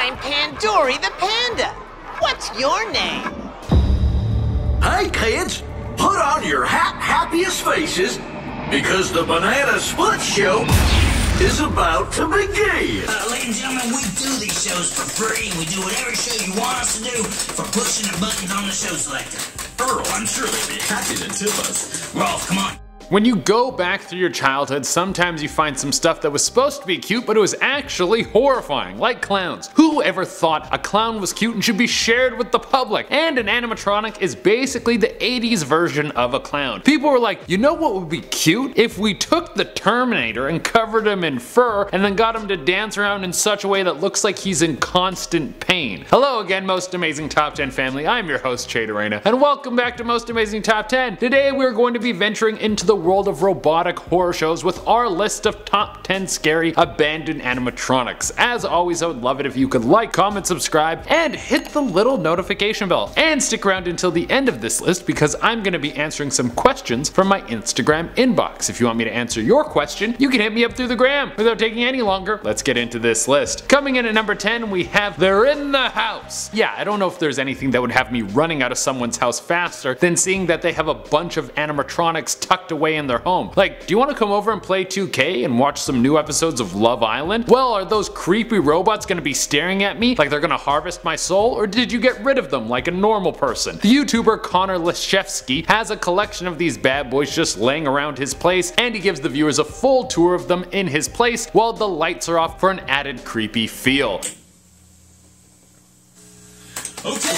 I'm Pandori the Panda. What's your name? Hey kids, put on your happiest faces because the Banana Split Show is about to begin. Ladies and gentlemen, we do these shows for free. We do whatever show you want us to do for pushing the buttons on the show selector. Earl, I'm sure they'd be happy to tip us. Rolf, come on. When you go back through your childhood, sometimes you find some stuff that was supposed to be cute, but it was actually horrifying, like clowns. Who ever thought a clown was cute and should be shared with the public? And an animatronic is basically the 80s version of a clown. People were like, you know what would be cute? If we took the Terminator and covered him in fur and then got him to dance around in such a way that looks like he's in constant pain. Hello again, Most Amazing Top 10 family. I'm your host, Chaydarena, and welcome back to Most Amazing Top 10. Today we're going to be venturing into the world of robotic horror shows with our list of top 10 scary abandoned animatronics. As always, I would love it if you could like, comment, subscribe, and hit the little notification bell. And stick around until the end of this list because I'm going to be answering some questions from my Instagram inbox. If you want me to answer your question, you can hit me up through the gram. Without taking any longer, let's get into this list. Coming in at number 10, we have They're in the House. Yeah, I don't know if there's anything that would have me running out of someone's house faster than seeing that they have a bunch of animatronics tucked away in their home. Like, do you want to come over and play 2K and watch some new episodes of Love Island? Well, are those creepy robots gonna be staring at me like they're gonna harvest my soul, or did you get rid of them like a normal person? The YouTuber Connor Leszewski has a collection of these bad boys just laying around his place, and he gives the viewers a full tour of them in his place while the lights are off for an added creepy feel. Okay,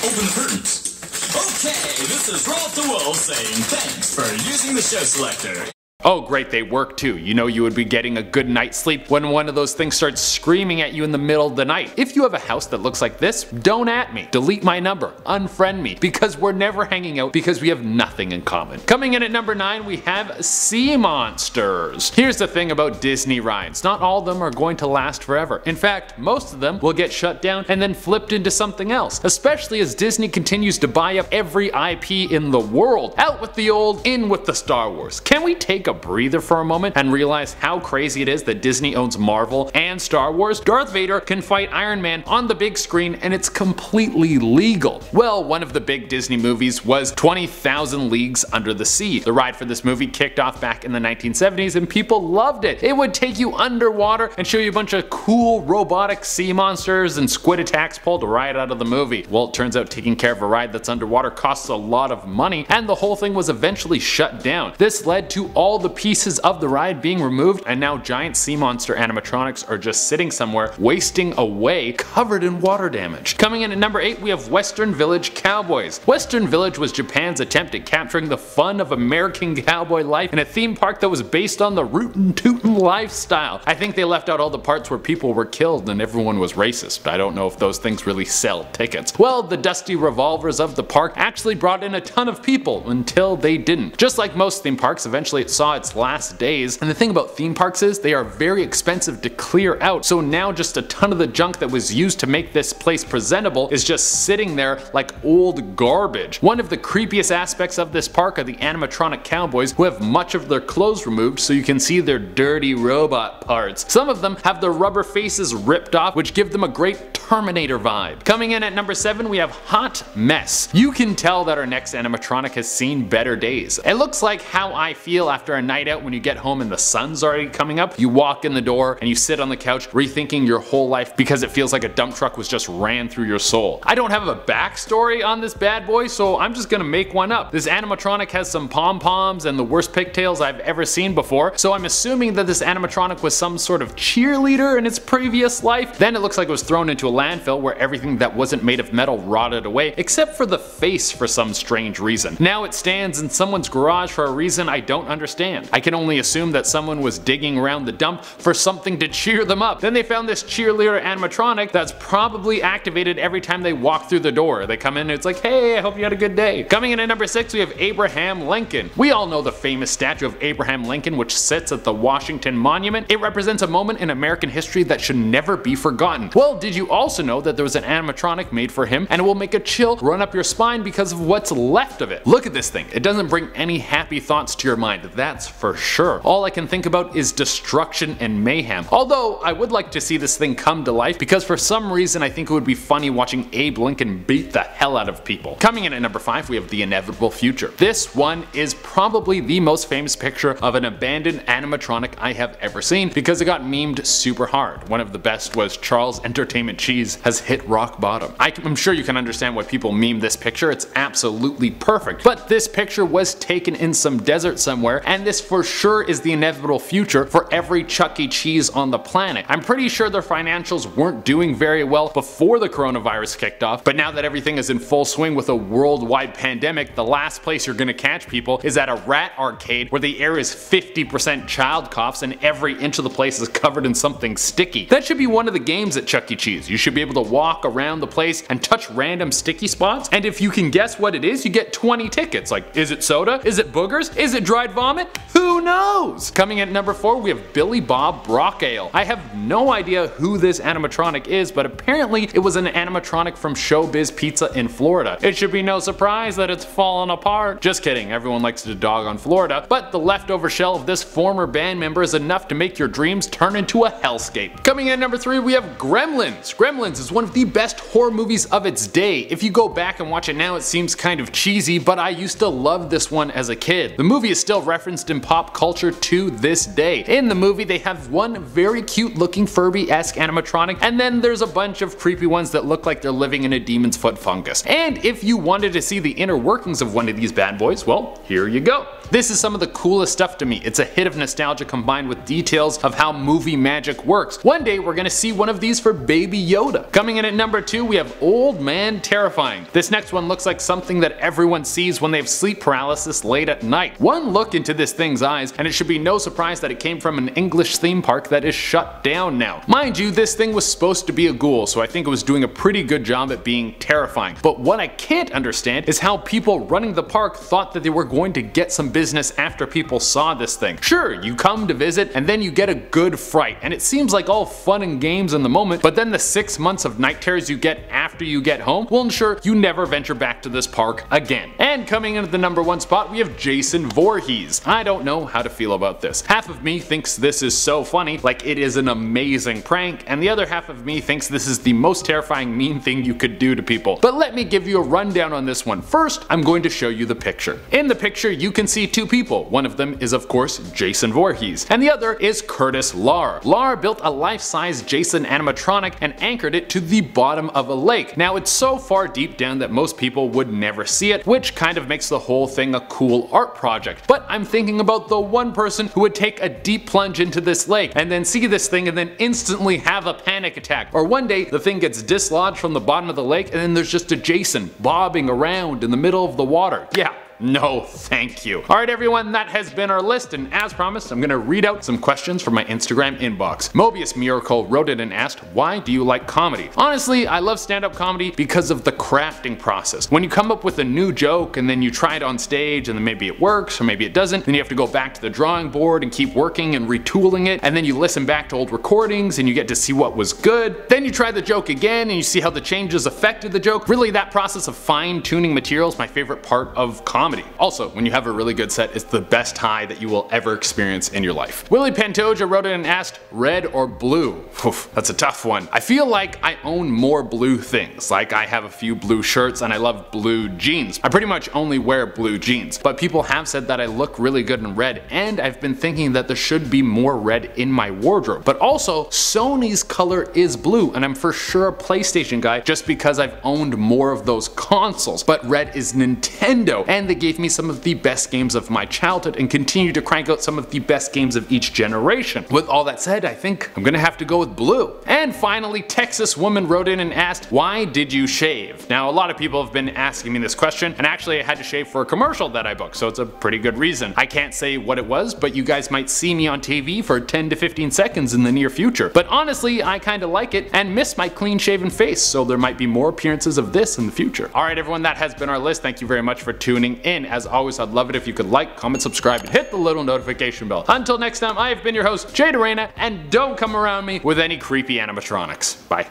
open the curtains. Okay, this is Rolf the Wolf saying thanks for using the show selector. Oh great, they work too. You know you would be getting a good night's sleep when one of those things starts screaming at you in the middle of the night. If you have a house that looks like this, don't at me. Delete my number. Unfriend me. Because we're never hanging out because we have nothing in common. Coming in at number 9, we have sea monsters. Here's the thing about Disney rides. Not all of them are going to last forever. In fact, most of them will get shut down and then flipped into something else. Especially as Disney continues to buy up every IP in the world. Out with the old, in with the Star Wars. Can we take a breather for a moment and realize how crazy it is that Disney owns Marvel and Star Wars? Darth Vader can fight Iron Man on the big screen and it's completely legal. Well, one of the big Disney movies was 20,000 Leagues Under the Sea. The ride for this movie kicked off back in the 1970s and people loved it. It would take you underwater and show you a bunch of cool robotic sea monsters and squid attacks pulled right out of the movie. Well, it turns out taking care of a ride that's underwater costs a lot of money and the whole thing was eventually shut down. This led to all the pieces of the ride being removed and now giant sea monster animatronics are just sitting somewhere wasting away covered in water damage. Coming in at number 8, we have Western Village Cowboys. Western Village was Japan's attempt at capturing the fun of American cowboy life in a theme park that was based on the rootin' tootin' lifestyle. I think they left out all the parts where people were killed and everyone was racist. I don't know if those things really sell tickets. Well, the dusty revolvers of the park actually brought in a ton of people until they didn't. Just like most theme parks, eventually it saw its last days. And the thing about theme parks is they are very expensive to clear out, so now just a ton of the junk that was used to make this place presentable is just sitting there like old garbage. One of the creepiest aspects of this park are the animatronic cowboys who have much of their clothes removed so you can see their dirty robot parts. Some of them have their rubber faces ripped off, which give them a great Terminator vibe. Coming in at number 7, we have Hot Mess. You can tell that our next animatronic has seen better days. It looks like how I feel after a night out when you get home and the sun's already coming up. You walk in the door and you sit on the couch rethinking your whole life because it feels like a dump truck was just ran through your soul. I don't have a backstory on this bad boy, so I'm just gonna make one up. This animatronic has some pom-poms and the worst pigtails I've ever seen before, so I'm assuming that this animatronic was some sort of cheerleader in its previous life. Then it looks like it was thrown into a landfill where everything that wasn't made of metal rotted away, except for the face for some strange reason. Now it stands in someone's garage for a reason I don't understand. I can only assume that someone was digging around the dump for something to cheer them up. Then they found this cheerleader animatronic that's probably activated every time they walk through the door. They come in and it's like, hey, I hope you had a good day. Coming in at number 6, we have Abraham Lincoln. We all know the famous statue of Abraham Lincoln which sits at the Washington Monument. It represents a moment in American history that should never be forgotten. Well, did you also also know that there was an animatronic made for him and it will make a chill run up your spine because of what's left of it. Look at this thing. It doesn't bring any happy thoughts to your mind, that's for sure. All I can think about is destruction and mayhem. Although I would like to see this thing come to life because for some reason I think it would be funny watching Abe Lincoln beat the hell out of people. Coming in at number 5 we have The Inevitable Future. This one is probably the most famous picture of an abandoned animatronic I have ever seen because it got memed super hard. One of the best was Charles Entertainment Cheese has hit rock bottom. I'm sure you can understand why people meme this picture, it's absolutely perfect. But this picture was taken in some desert somewhere and this for sure is the inevitable future for every Chuck E. Cheese on the planet. I'm pretty sure their financials weren't doing very well before the coronavirus kicked off, but now that everything is in full swing with a worldwide pandemic, the last place you're gonna catch people is at a rat arcade where the air is 50% child coughs and every inch of the place is covered in something sticky. That should be one of the games at Chuck E. Cheese. You should be able to walk around the place and touch random sticky spots, and if you can guess what it is, you get 20 tickets. Like, is it soda? Is it boogers? Is it dried vomit? Who knows? Coming in at number 4 we have Billy Bob Brock Ale. I have no idea who this animatronic is, but apparently it was an animatronic from Showbiz Pizza in Florida. It should be no surprise that it's fallen apart. Just kidding, everyone likes to dog on Florida, but the leftover shell of this former band member is enough to make your dreams turn into a hellscape. Coming in at number 3 we have Gremlins. Gremlins is one of the best horror movies of its day. If you go back and watch it now it seems kind of cheesy, but I used to love this one as a kid. The movie is still referenced in pop culture to this day. In the movie they have one very cute looking Furby-esque animatronic and then there's a bunch of creepy ones that look like they're living in a demon's foot fungus. And if you wanted to see the inner workings of one of these bad boys, well, here you go. This is some of the coolest stuff to me. It's a hit of nostalgia combined with details of how movie magic works. One day we're gonna see one of these for Baby Yoda. Coming in at number 2 we have Old Man Terrifying. This next one looks like something that everyone sees when they have sleep paralysis late at night. One look into this thing's eyes and it should be no surprise that it came from an English theme park that is shut down now. Mind you, this thing was supposed to be a ghoul, so I think it was doing a pretty good job at being terrifying. But what I can't understand is how people running the park thought that they were going to get some business after people saw this thing. Sure, you come to visit and then you get a good fright, and it seems like all fun and games in the moment, but then the 6 months of night terrors you get after you get home will ensure you never venture back to this park again. And coming in at the number 1 spot we have Jason Voorhees. I don't know how to feel about this. Half of me thinks this is so funny, like it is an amazing prank, and the other half of me thinks this is the most terrifying mean thing you could do to people. But let me give you a rundown on this one. First, I'm going to show you the picture. In the picture you can see 2 people. One of them is of course Jason Voorhees, and the other is Curtis Larr. Larr built a life-size Jason animatronic and anchored it to the bottom of a lake. Now it's so far deep down that most people would never see it, which kind of makes the whole thing a cool art project. But I'm thinking about the one person who would take a deep plunge into this lake and then see this thing and then instantly have a panic attack. Or one day the thing gets dislodged from the bottom of the lake and then there's just a Jason bobbing around in the middle of the water. Yeah. No, thank you. Alright everyone, that has been our list, and as promised, I'm gonna read out some questions from my Instagram inbox. Mobius Miracle wrote in and asked, why do you like comedy? Honestly, I love stand-up comedy because of the crafting process. When you come up with a new joke and then you try it on stage and then maybe it works or maybe it doesn't, then you have to go back to the drawing board and keep working and retooling it, and then you listen back to old recordings and you get to see what was good. Then you try the joke again and you see how the changes affected the joke. Really, that process of fine-tuning material is my favorite part of comedy. Also, when you have a really good set, it's the best high that you will ever experience in your life. Willie Pantoja wrote in and asked, red or blue? Oof, that's a tough one. I feel like I own more blue things. Like I have a few blue shirts and I love blue jeans. I pretty much only wear blue jeans, but people have said that I look really good in red, and I've been thinking that there should be more red in my wardrobe. But also, Sony's color is blue, and I'm for sure a PlayStation guy just because I've owned more of those consoles. But red is Nintendo, and they gave me some of the best games of my childhood and continue to crank out some of the best games of each generation. With all that said, I think I'm gonna have to go with blue. And finally, Texas woman wrote in and asked, why did you shave? Now, a lot of people have been asking me this question, and actually I had to shave for a commercial that I booked, so it's a pretty good reason. I can't say what it was, but you guys might see me on TV for 10 to 15 seconds in the near future. But honestly, I kinda like it and miss my clean shaven face, so there might be more appearances of this in the future. Alright everyone, that has been our list. Thank you very much for tuning in. As always, I'd love it if you could like, comment, subscribe, and hit the little notification bell. Until next time, I have been your host, Jay Dorena, and don't come around me with any creepy animatronics. Bye.